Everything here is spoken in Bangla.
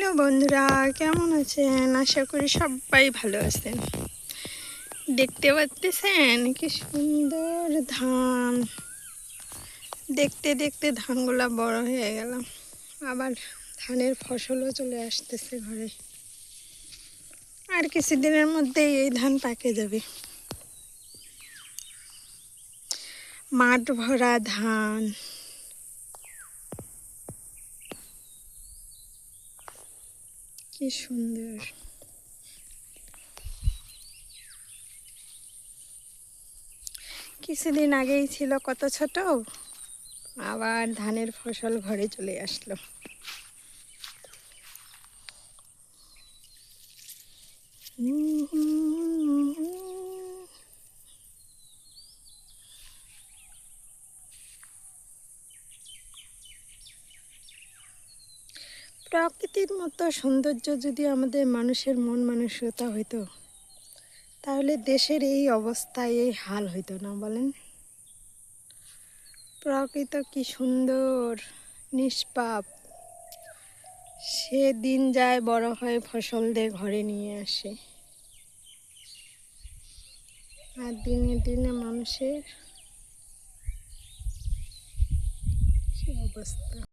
হ্যালো বন্ধুরা, কেমন আছেন? আশা করি সবাই ভালো আছেন। দেখতে পাচ্ছেন কি সুন্দর ধান। দেখতে দেখতে ধানগুলা বড় হয়ে গেল, আবার ধানের ফসলও চলে আসতেছে ঘরে। আর কিছুদিনের মধ্যেই এই ধান পাকে যাবে। মাঠ ভরা ধান। কি সুন্দর। কিছুদিন আগেই ছিল কত ছোট, আবার ধানের ফসল ঘরে চলে আসলো। প্রকৃতির মতো সৌন্দর্য যদি আমাদের মানুষের মন মানসিকতা হইতো, তাহলে দেশের এই অবস্থায় এই হাল হইতো না, বলেন? প্রকৃতি কি সুন্দর, নিষ্পাপ। সে দিন যায়, বড় হয়ে ফসলদের ঘরে নিয়ে আসে, আর দিনে দিনে মানুষের কি অবস্থা।